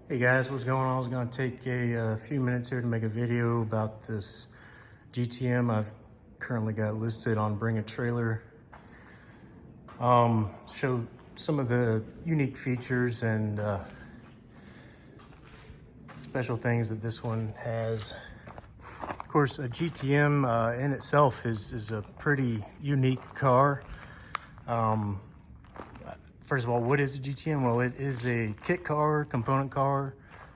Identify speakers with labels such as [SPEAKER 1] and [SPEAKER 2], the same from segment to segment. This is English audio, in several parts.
[SPEAKER 1] Hey guys, what's going on? I was going to take a few minutes here to make a video about this GTM I've currently got listed on Bring a Trailer. Show some of the unique features and special things that this one has. Of course, a GTM in itself is a pretty unique car. First of all, what is a GTM? Well, it is a kit car, component car,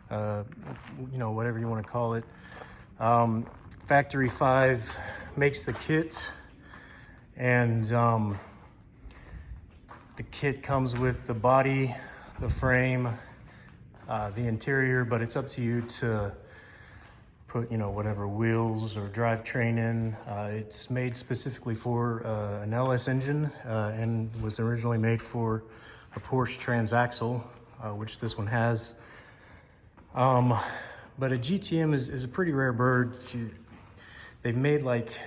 [SPEAKER 1] whatever you want to call it. Factory 5 makes the kit, and the kit comes with the body, the frame, the interior, but it's up to you to put, whatever wheels or drivetrain in. It's made specifically for an LS engine and was originally made for a Porsche transaxle, which this one has. But a GTM is a pretty rare bird. They've made like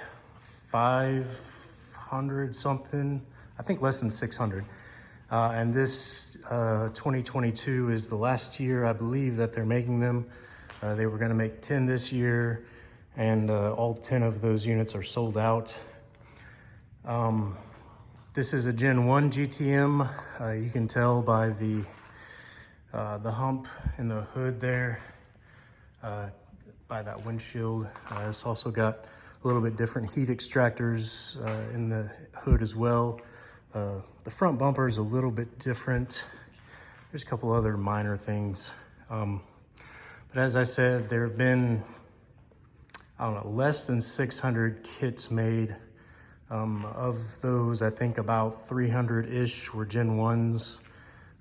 [SPEAKER 1] 500 something, I think less than 600. And this 2022 is the last year, I believe, that they're making them. They were going to make 10 this year, and all 10 of those units are sold out. This is a Gen 1 GTM. You can tell by the hump in the hood there, by that windshield. It's also got a little bit different heat extractors in the hood as well. The front bumper is a little bit different. There's a couple other minor things. But as I said, there have been, less than 600 kits made. Of those, I think about 300-ish were Gen 1s.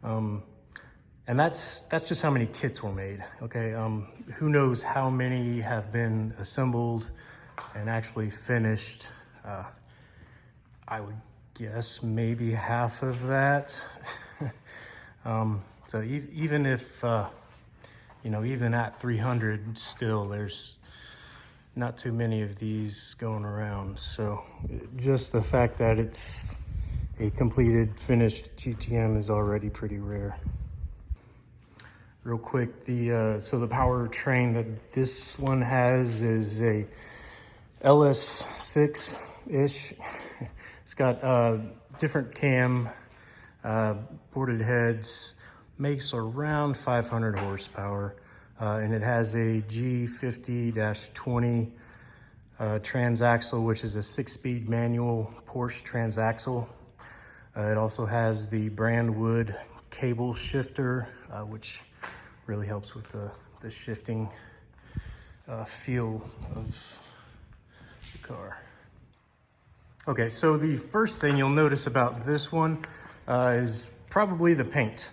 [SPEAKER 1] And that's just how many kits were made, okay? Who knows how many have been assembled and actually finished. I would guess maybe half of that. So even if, even at 300, still there's not too many of these going around. So just the fact that it's a completed, finished GTM is already pretty rare. Real quick, so the powertrain that this one has is a LS6-ish. It's got different cam, boarded heads, makes around 500 horsepower. And it has a G50-20 transaxle, which is a 6-speed manual Porsche transaxle. It also has the Brandwood cable shifter, which really helps with the shifting feel of the car. Okay, so the first thing you'll notice about this one is probably the paint.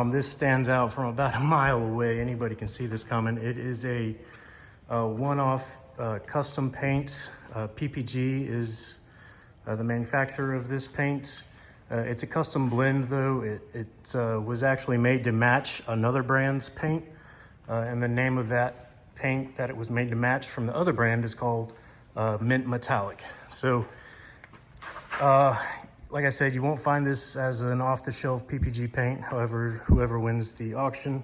[SPEAKER 1] This stands out from about a mile away. Anybody can see this coming. It is a one-off custom paint. PPG is the manufacturer of this paint. It's a custom blend though. It was actually made to match another brand's paint. And the name of that paint that it was made to match from the other brand is called Mint Metallic. So, like I said, you won't find this as an off-the-shelf PPG paint. However, whoever wins the auction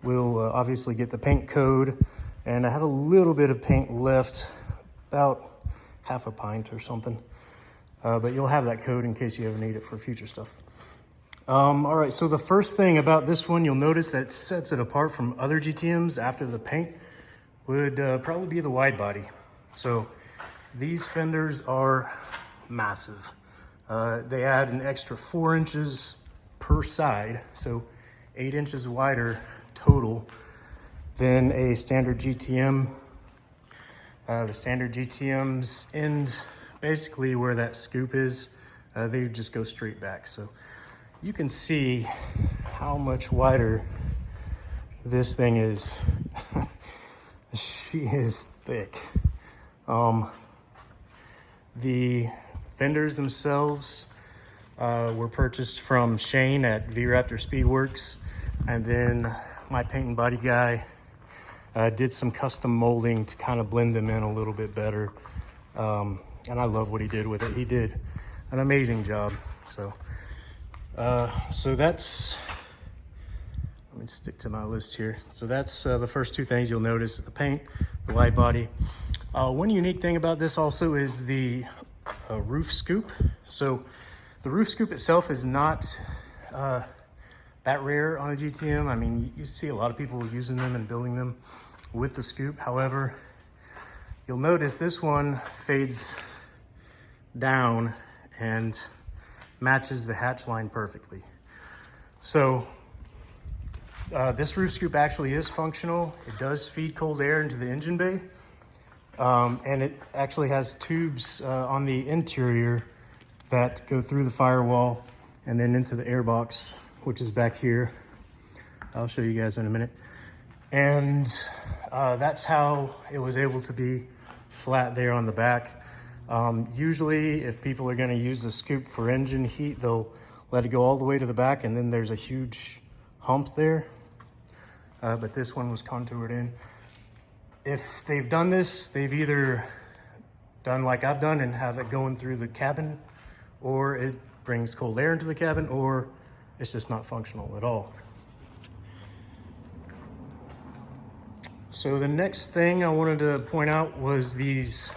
[SPEAKER 1] will obviously get the paint code. And I have a little bit of paint left, about half a pint or something. But you'll have that code in case you ever need it for future stuff. All right, so the first thing about this one, you'll notice that sets it apart from other GTMs after the paint would probably be the wide body. So these fenders are massive. They add an extra 4 inches per side, so 8 inches wider total than a standard GTM. The standard GTMs end basically where that scoop is. They just go straight back. So you can see how much wider this thing is. She is thick. The fenders themselves were purchased from Shane at V-Raptor Speedworks, and then my paint and body guy did some custom molding to kind of blend them in a little bit better, and I love what he did with it. He did an amazing job. So that's, let me Let's stick to my list here. So that's the first two things you'll notice: the paint, the wide body. One unique thing about this also is the roof scoop. So the roof scoop itself is not that rare on a GTM. I mean, you see a lot of people using them and building them with the scoop. However, you'll notice this one fades down and matches the hatch line perfectly. So this roof scoop actually is functional. It does feed cold air into the engine bay. And it actually has tubes on the interior that go through the firewall and then into the air box, which is back here. I'll show you guys in a minute. And that's how it was able to be flat there on the back. Usually if people are gonna use the scoop for engine heat, they'll let it go all the way to the back and then there's a huge hump there. But this one was contoured in. If they've done this, they've either done like I've done and have it going through the cabin, or it brings cold air into the cabin, or it's just not functional at all. So the next thing I wanted to point out was these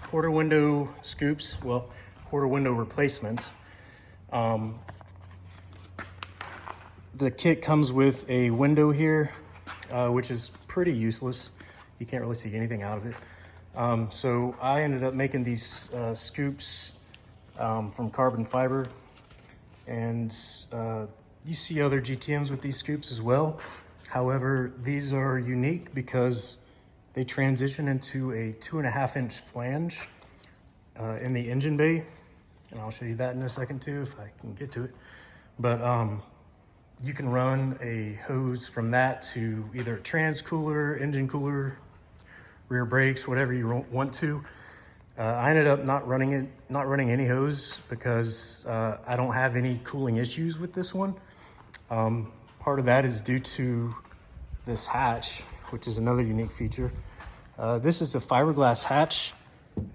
[SPEAKER 1] quarter window scoops, well, quarter window replacements. The kit comes with a window here, which is pretty useless. You can't really see anything out of it. So I ended up making these scoops from carbon fiber, and you see other GTMs with these scoops as well. However, these are unique because they transition into a 2.5-inch flange in the engine bay, and I'll show you that in a second too if I can get to it. But you can run a hose from that to either a trans cooler, engine cooler, rear brakes, whatever you want to. I ended up not running any hose because I don't have any cooling issues with this one. Part of that is due to this hatch, which is another unique feature. This is a fiberglass hatch.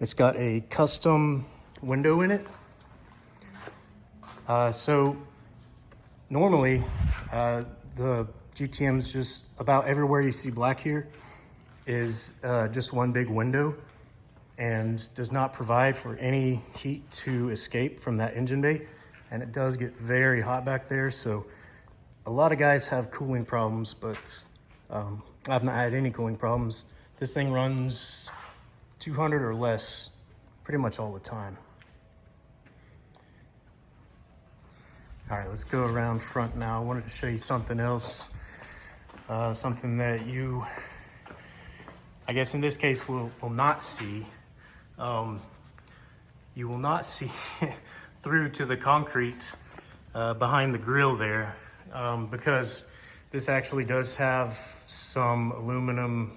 [SPEAKER 1] It's got a custom window in it. So normally, the GTMs, just about everywhere you see black here is just one big window and does not provide for any heat to escape from that engine bay. And it does get very hot back there. So a lot of guys have cooling problems, but I've not had any cooling problems. This thing runs 200 or less pretty much all the time. All right, let's go around front now. I wanted to show you something else, something that you, I guess in this case, will not see. You will not see through to the concrete behind the grill there, because this actually does have some aluminum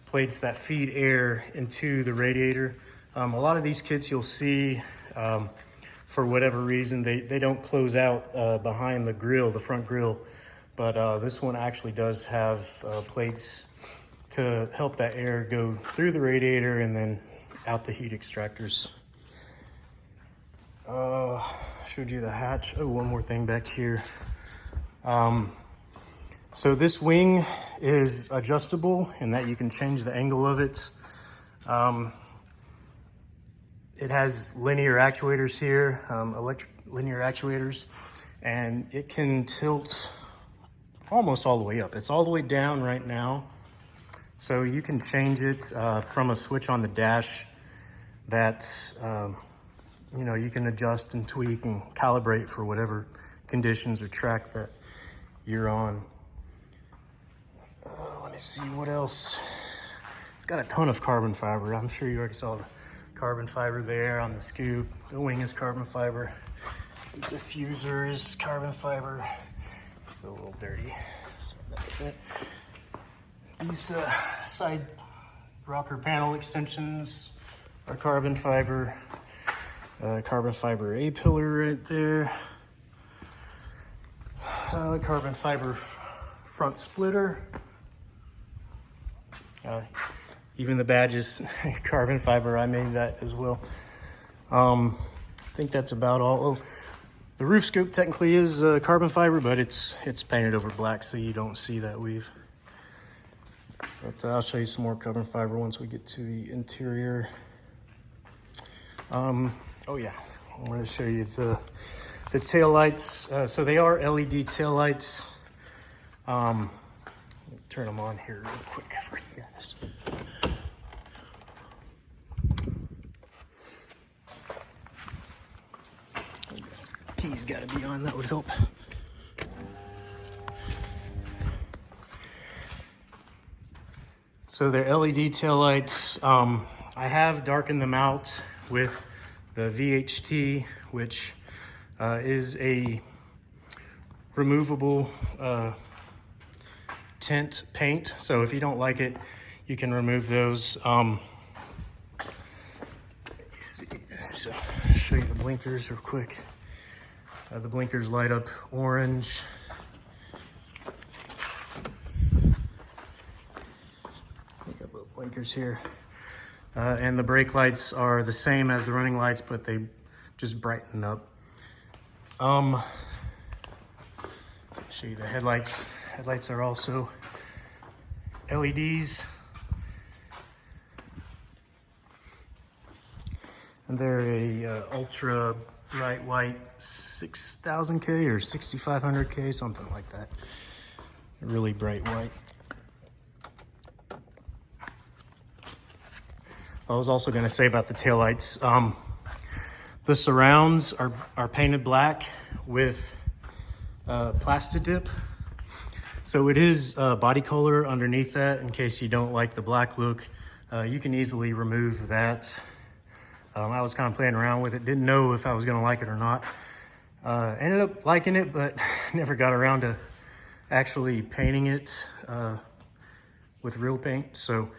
[SPEAKER 1] plates that feed air into the radiator. A lot of these kits you'll see, for whatever reason, they don't close out behind the grill, the front grill. But this one actually does have plates to help that air go through the radiator and then out the heat extractors. Showed you the hatch. Oh, one more thing back here. So this wing is adjustable in that you can change the angle of it. It has linear actuators here, electric linear actuators, and it can tilt almost all the way up. It's all the way down right now. So you can change it from a switch on the dash that you know, you can adjust and tweak and calibrate for whatever conditions or track that you're on. Let me see what else. It's got a ton of carbon fiber. I'm sure you already saw the carbon fiber there on the scoop. The wing is carbon fiber. The diffuser is carbon fiber. It's a little dirty. Sorry about that. These side rocker panel extensions are carbon fiber. Carbon fiber A-pillar right there. Carbon fiber front splitter. Even the badge is carbon fiber. I made that as well. I think that's about all. Oh, The roof scoop technically is carbon fiber, but it's painted over black, so you don't see that weave. But I'll show you some more carbon fiber once we get to the interior. Oh yeah, I wanted to show you the tail lights. So they are LED tail lights. Turn them on here real quick for you guys. I guess key's got to be on, that would help. So they're LED taillights. I have darkened them out with the VHT, which is a removable tint paint. So if you don't like it, you can remove those. So I'll show you the blinkers real quick. The blinkers light up orange. We got little blinkers here. And the brake lights are the same as the running lights, but they just brighten up. So I'll show you the headlights. Headlights are also LEDs. And they're a ultra bright white 6000K or 6500K, something like that. Really bright white. I was also going to say about the taillights, the surrounds are painted black with Plastidip. So it is body color underneath that in case you don't like the black look. You can easily remove that. I was kind of playing around with it, didn't know if I was going to like it or not. Ended up liking it, but never got around to actually painting it with real paint. So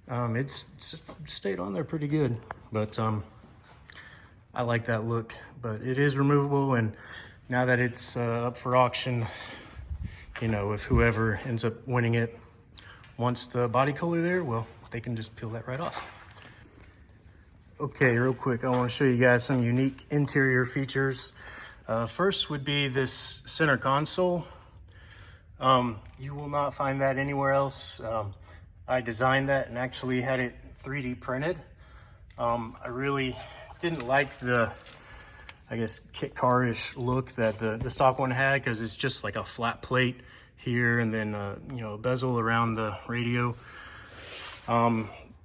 [SPEAKER 1] it's just stayed on there pretty good, but I like that look. But it is removable, and now that it's up for auction, you know, if whoever ends up winning it wants the body color there, well, they can just peel that right off. Okay, real quick, I want to show you guys some unique interior features. First would be this center console. You will not find that anywhere else. I designed that and actually had it 3D printed. I really didn't like the, I guess, kit car-ish look that the stock one had, because it's just like a flat plate here and then you know, a bezel around the radio.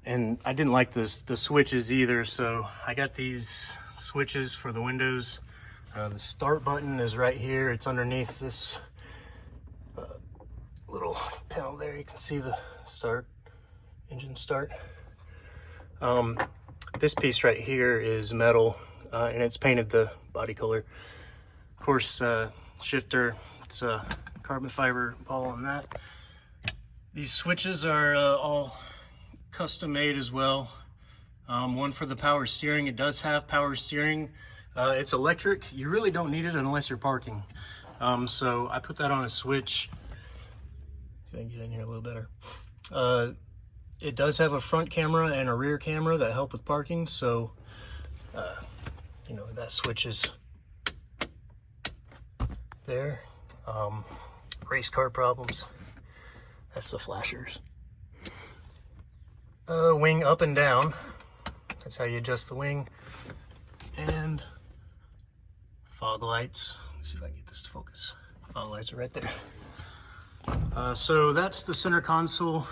[SPEAKER 1] And I didn't like the switches either, so I got these switches for the windows. The start button is right here. It's underneath this little panel there. You can see the start, engine start. This piece right here is metal, and it's painted the body color. Of course, shifter, it's a carbon fiber ball on that. These switches are all custom made as well. One for the power steering. It does have power steering. It's electric. You really don't need it unless you're parking. So I put that on a switch. See if I can get in here a little better. It does have a front camera and a rear camera that help with parking. So, you know, that switch is there. Race car problems. That's the flashers. Wing up and down. That's how you adjust the wing. And fog lights. Let me see if I can get this to focus. Fog lights are right there. So that's the center console.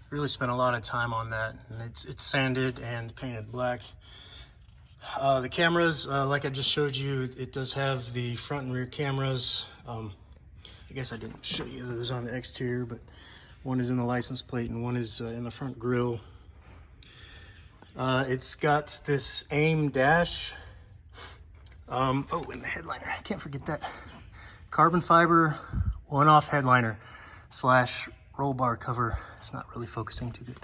[SPEAKER 1] Really spent a lot of time on that, and it's sanded and painted black. The cameras, like I just showed you, it does have the front and rear cameras. I guess I didn't show you those on the exterior, but one is in the license plate and one is in the front grille. It's got this AIM dash. Oh, and the headliner, I can't forget that. Carbon fiber one-off headliner / roll bar cover. It's not really focusing too good.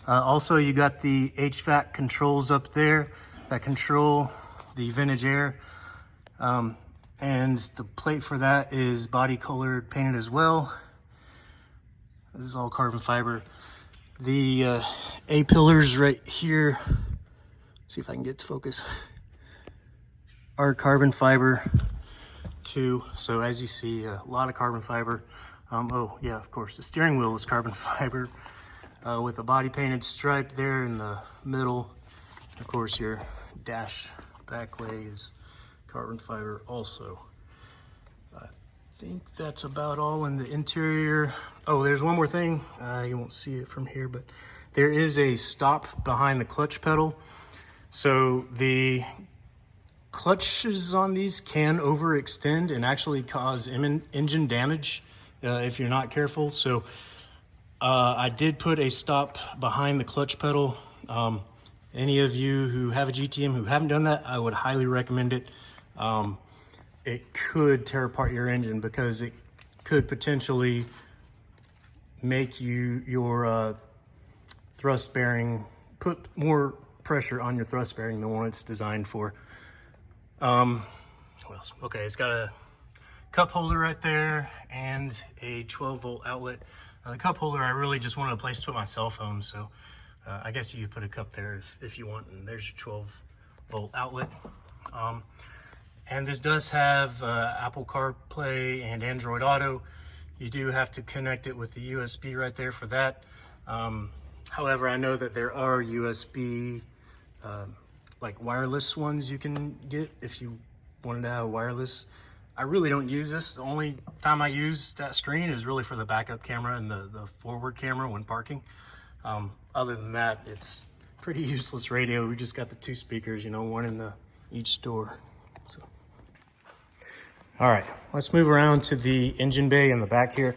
[SPEAKER 1] Also, you got the HVAC controls up there that control the vintage air. And the plate for that is body colored, painted as well. This is all carbon fiber. The A-pillars right here, see if I can get to focus, are carbon fiber too. So as you see, a lot of carbon fiber. Oh yeah, of course, the steering wheel is carbon fiber with a body painted stripe there in the middle. Of course, your dash backlay is carbon fiber also. I think that's about all in the interior. Oh, there's one more thing. You won't see it from here, but there is a stop behind the clutch pedal. So the clutches on these can overextend and actually cause engine damage if you're not careful. So I did put a stop behind the clutch pedal. Any of you who have a GTM who haven't done that, I would highly recommend it. It could tear apart your engine because it could potentially make your thrust bearing, put more pressure on your thrust bearing than what it's designed for. What else? Okay, it's got a cup holder right there and a 12-volt outlet. The cup holder, I really just wanted a place to put my cell phone, so I guess you could put a cup there if you want, and there's your 12-volt outlet. And this does have Apple CarPlay and Android Auto. You do have to connect it with the USB right there for that. However, I know that there are USB like wireless ones you can get if you wanted to have wireless. I really don't use this. The only time I use that screen is really for the backup camera and the forward camera when parking. Other than that, it's pretty useless radio. We just got the 2 speakers, you know, one in each door. So, all right, let's move around to the engine bay in the back here.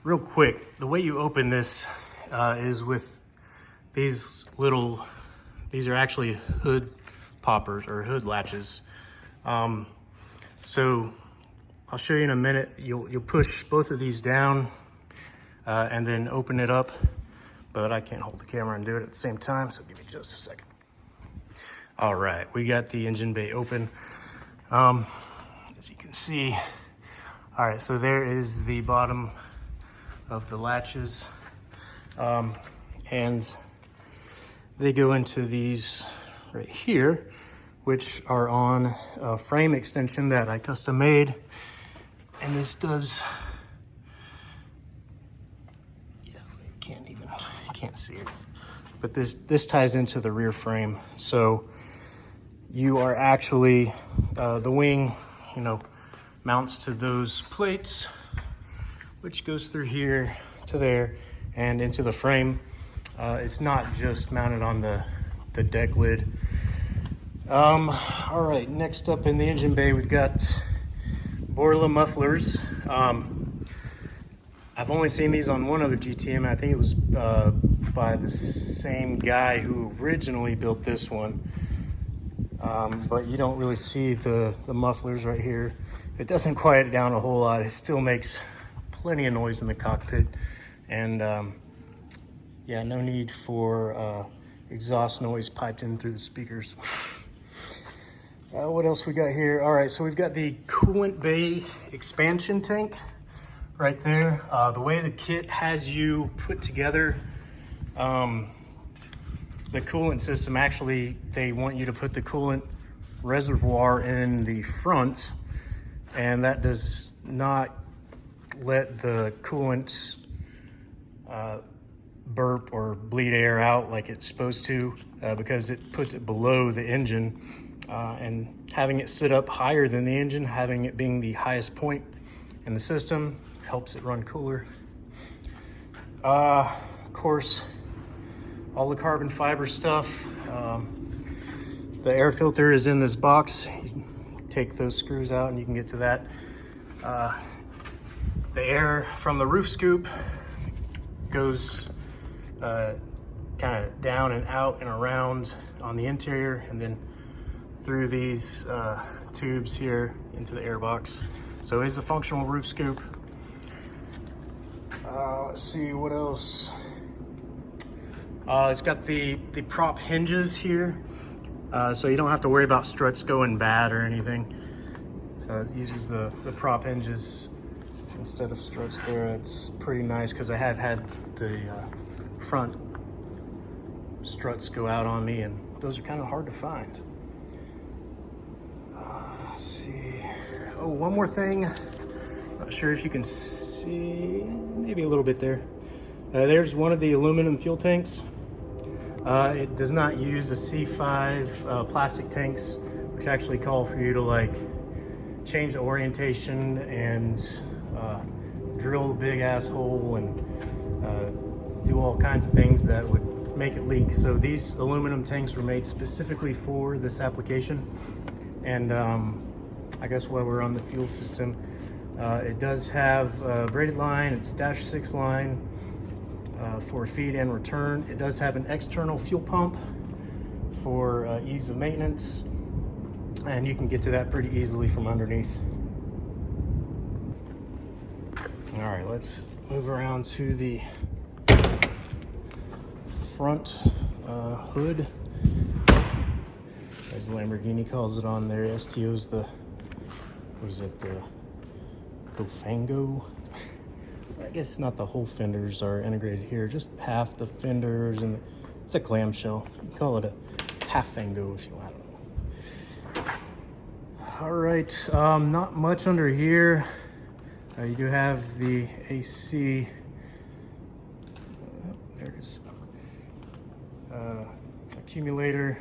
[SPEAKER 1] Real quick, the way you open this is with these are actually hood poppers or hood latches. So I'll show you in a minute. You'll push both of these down and then open it up, but I can't hold the camera and do it at the same time, so give me just a second. All right, we got the engine bay open. As you can see, all right, so there is the bottom of the latches, and they go into these right here, which are on a frame extension that I custom made. And this does, yeah, you can't see it, but this ties into the rear frame. So you are actually, the wing, you know, mounts to those plates, which goes through here to there and into the frame. It's not just mounted on the deck lid. All right, next up in the engine bay, we've got Borla mufflers. I've only seen these on one other GTM. I think it was by the same guy who originally built this one. But you don't really see the mufflers right here. It doesn't quiet it down a whole lot. It still makes plenty of noise in the cockpit. And yeah, no need for exhaust noise piped in through the speakers. What else we got here? All right, so we've got the coolant bay expansion tank right there. The way the kit has you put together, the coolant system, actually, they want you to put the coolant reservoir in the front, and that does not let the coolant burp or bleed air out like it's supposed to, because it puts it below the engine. And having it sit up higher than the engine, having it being the highest point in the system, helps it run cooler. Of course, all the carbon fiber stuff. The air filter is in this box. You take those screws out and you can get to that. The air from the roof scoop goes kind of down and out and around on the interior, and then through these tubes here into the air box. So it's a functional roof scoop. Let's see what else. It's got the prop hinges here, so you don't have to worry about struts going bad or anything. So it uses the prop hinges instead of struts there. It's pretty nice because I have had the front struts go out on me, and those are kind of hard to find. Oh, one more thing. Not sure if you can see, maybe a little bit there. There's one of the aluminum fuel tanks. It does not use the C5 plastic tanks, which actually call for you to like change the orientation and drill a big ass hole and do all kinds of things that would make it leak. So these aluminum tanks were made specifically for this application. And I guess while we're on the fuel system, it does have a braided line, it's -6 line for feed and return. It does have an external fuel pump for ease of maintenance, and you can get to that pretty easily from underneath. All right, let's move around to the front hood. As Lamborghini calls it on there, STO's the, what is it, the Gofango? I guess not the whole fenders are integrated here, just half the fenders, and it's a clamshell. You can call it a half Fango if you want. All right, not much under here. You do have the AC. There it is. Accumulator.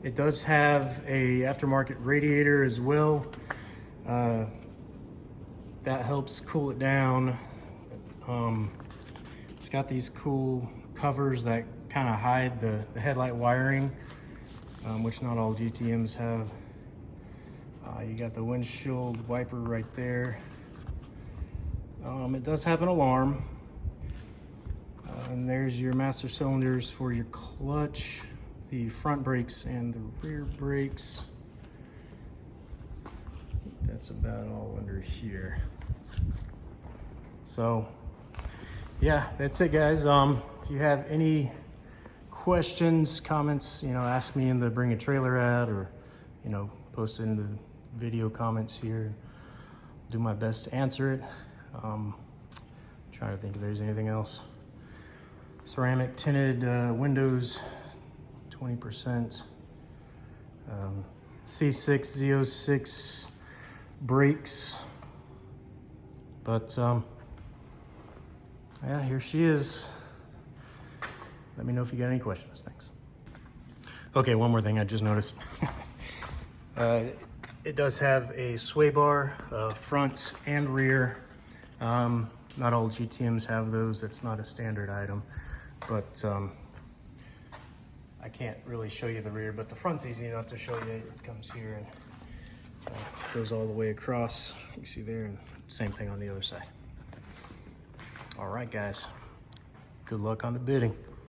[SPEAKER 1] It does have a aftermarket radiator as well. That helps cool it down. It's got these cool covers that kind of hide the headlight wiring, which not all GTMs have. You got the windshield wiper right there. It does have an alarm. And there's your master cylinders for your clutch, the front brakes and the rear brakes. That's about all under here. So yeah, that's it, guys. If you have any questions, comments, ask me in the Bring a Trailer ad, or post it in the video comments here. Do my best to answer it. Trying to think if there's anything else. Ceramic tinted windows, 20%. C6 Z06 brakes. But yeah, here she is. Let me know if you got any questions. Thanks. Okay, one more thing I just noticed. It does have a sway bar, front and rear. Not all GTMs have those. That's not a standard item, but I can't really show you the rear, but the front's easy enough to show you. It comes here and goes all the way across. You see there, and same thing on the other side. All right, guys. Good luck on the bidding.